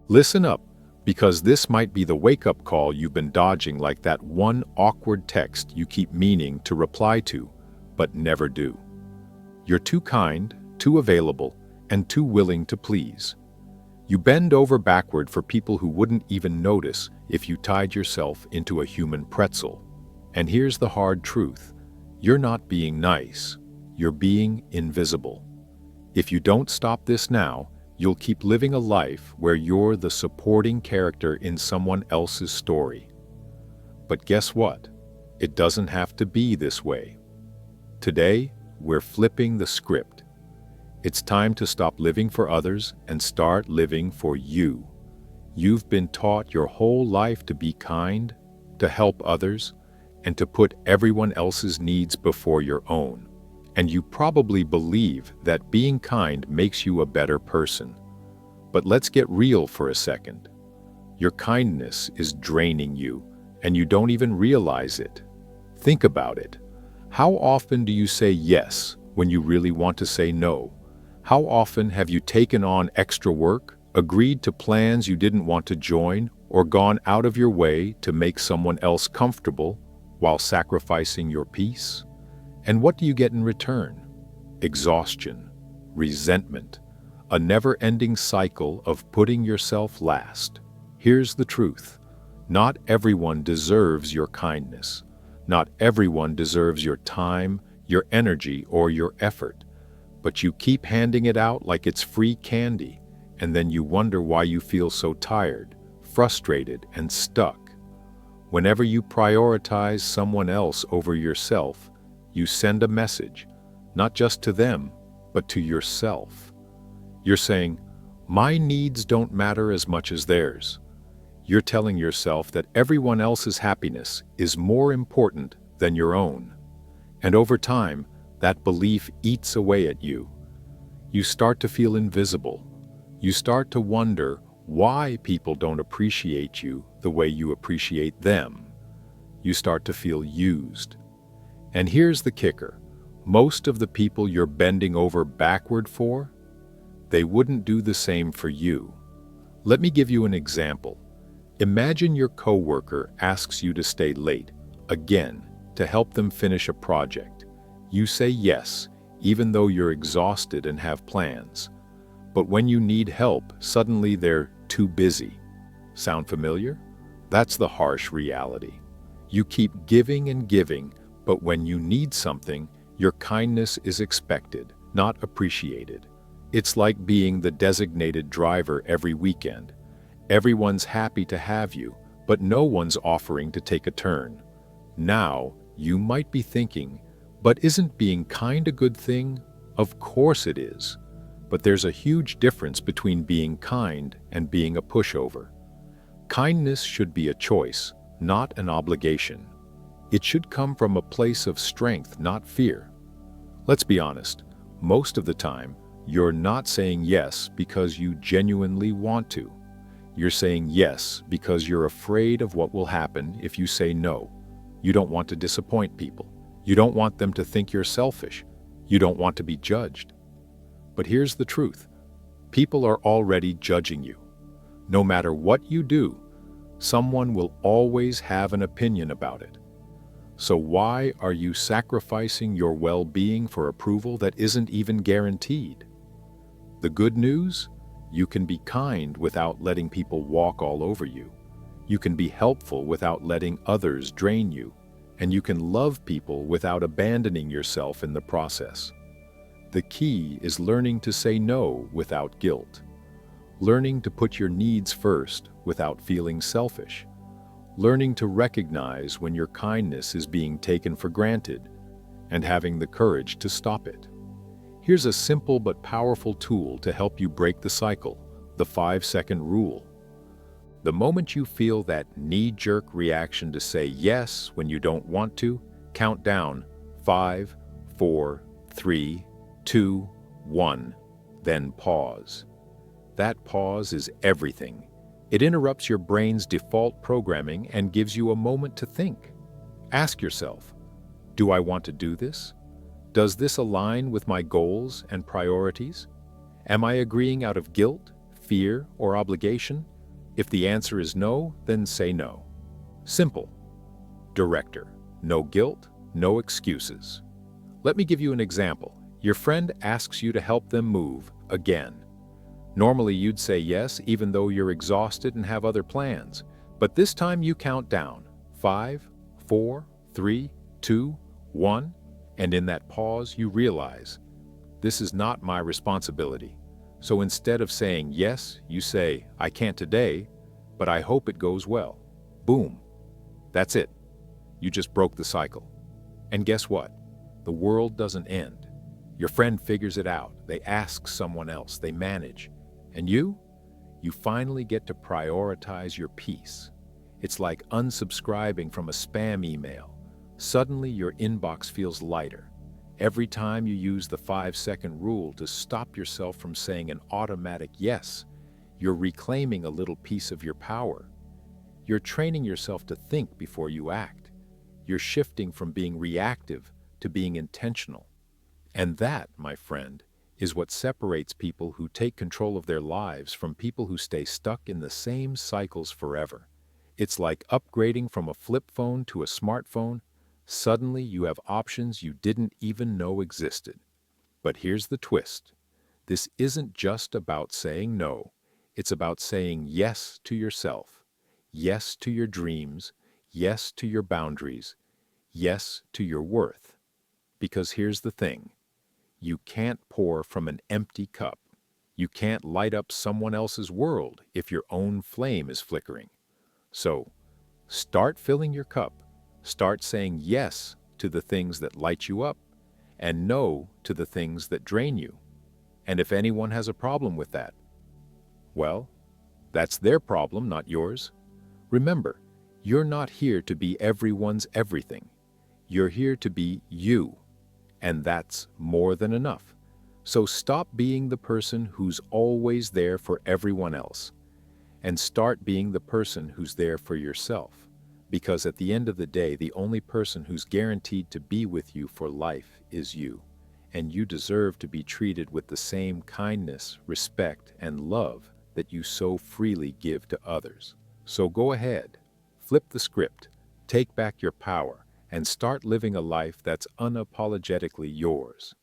Listen up, because this might be the wake-up call you've been dodging, like that one awkward text you keep meaning to reply to, but never do. You're too kind, too available, and too willing to please. You bend over backward for people who wouldn't even notice if you tied yourself into a human pretzel. And here's the hard truth. You're not being nice. You're being invisible. If you don't stop this now, you'll keep living a life where you're the supporting character in someone else's story. But guess what? It doesn't have to be this way. Today, we're flipping the script. It's time to stop living for others and start living for you. You've been taught your whole life to be kind, to help others, and to put everyone else's needs before your own. And you probably believe that being kind makes you a better person. But let's get real for a second. Your kindness is draining you, and you don't even realize it. Think about it. How often do you say yes when you really want to say no? How often have you taken on extra work, agreed to plans you didn't want to join, or gone out of your way to make someone else comfortable while sacrificing your peace? And what do you get in return? Exhaustion, resentment, a never-ending cycle of putting yourself last. Here's the truth. Not everyone deserves your kindness. Not everyone deserves your time, your energy, or your effort. But you keep handing it out like it's free candy, and then you wonder why you feel so tired, frustrated, and stuck. Whenever you prioritize someone else over yourself, you send a message, not just to them, but to yourself. You're saying, "My needs don't matter as much as theirs." You're telling yourself that everyone else's happiness is more important than your own. And over time, that belief eats away at you. You start to feel invisible. You start to wonder why people don't appreciate you the way you appreciate them. You start to feel used. And here's the kicker. Most of the people you're bending over backward for, they wouldn't do the same for you. Let me give you an example. Imagine your coworker asks you to stay late, again, to help them finish a project. You say yes, even though you're exhausted and have plans. But when you need help, suddenly they're too busy. Sound familiar? That's the harsh reality. You keep giving and giving, but when you need something, your kindness is expected, not appreciated. It's like being the designated driver every weekend. Everyone's happy to have you, but no one's offering to take a turn. Now, you might be thinking, but isn't being kind a good thing? Of course it is. But there's a huge difference between being kind and being a pushover. Kindness should be a choice, not an obligation. It should come from a place of strength, not fear. Let's be honest, most of the time, you're not saying yes because you genuinely want to. You're saying yes because you're afraid of what will happen if you say no. You don't want to disappoint people. You don't want them to think you're selfish. You don't want to be judged. But here's the truth. People are already judging you. No matter what you do, someone will always have an opinion about it. So why are you sacrificing your well-being for approval that isn't even guaranteed? The good news? You can be kind without letting people walk all over you. You can be helpful without letting others drain you. And you can love people without abandoning yourself in the process. The key is learning to say no without guilt. Learning to put your needs first without feeling selfish. Learning to recognize when your kindness is being taken for granted, and having the courage to stop it. Here's a simple but powerful tool to help you break the cycle, the 5-second rule. The moment you feel that knee-jerk reaction to say yes when you don't want to, count down 5, 4, 3, 2, 1, then pause. That pause is everything. It interrupts your brain's default programming and gives you a moment to think. Ask yourself, do I want to do this? Does this align with my goals and priorities? Am I agreeing out of guilt, fear, or obligation? If the answer is no, then say no. Simple. Director. No guilt, no excuses. Let me give you an example. Your friend asks you to help them move again. Normally you'd say yes, even though you're exhausted and have other plans. But this time you count down. 5, 4, 3, 2, 1. And in that pause, you realize, this is not my responsibility. So instead of saying yes, you say, I can't today, but I hope it goes well. Boom. That's it. You just broke the cycle. And guess what? The world doesn't end. Your friend figures it out. They ask someone else. They manage. And you? You finally get to prioritize your peace. It's like unsubscribing from a spam email. Suddenly your inbox feels lighter. Every time you use the 5-second rule to stop yourself from saying an automatic yes, you're reclaiming a little piece of your power. You're training yourself to think before you act. You're shifting from being reactive to being intentional. And that, my friend, is what separates people who take control of their lives from people who stay stuck in the same cycles forever. It's like upgrading from a flip phone to a smartphone. Suddenly you have options you didn't even know existed. But here's the twist. This isn't just about saying no. It's about saying yes to yourself, yes to your dreams, yes to your boundaries, yes to your worth. Because here's the thing. You can't pour from an empty cup. You can't light up someone else's world if your own flame is flickering. So, start filling your cup. Start saying yes to the things that light you up and no to the things that drain you. And if anyone has a problem with that, well, that's their problem, not yours. Remember, you're not here to be everyone's everything. You're here to be you. And that's more than enough. So stop being the person who's always there for everyone else and start being the person who's there for yourself. Because at the end of the day, the only person who's guaranteed to be with you for life is you. And you deserve to be treated with the same kindness, respect, and love that you so freely give to others. So go ahead, flip the script, take back your power, and start living a life that's unapologetically yours.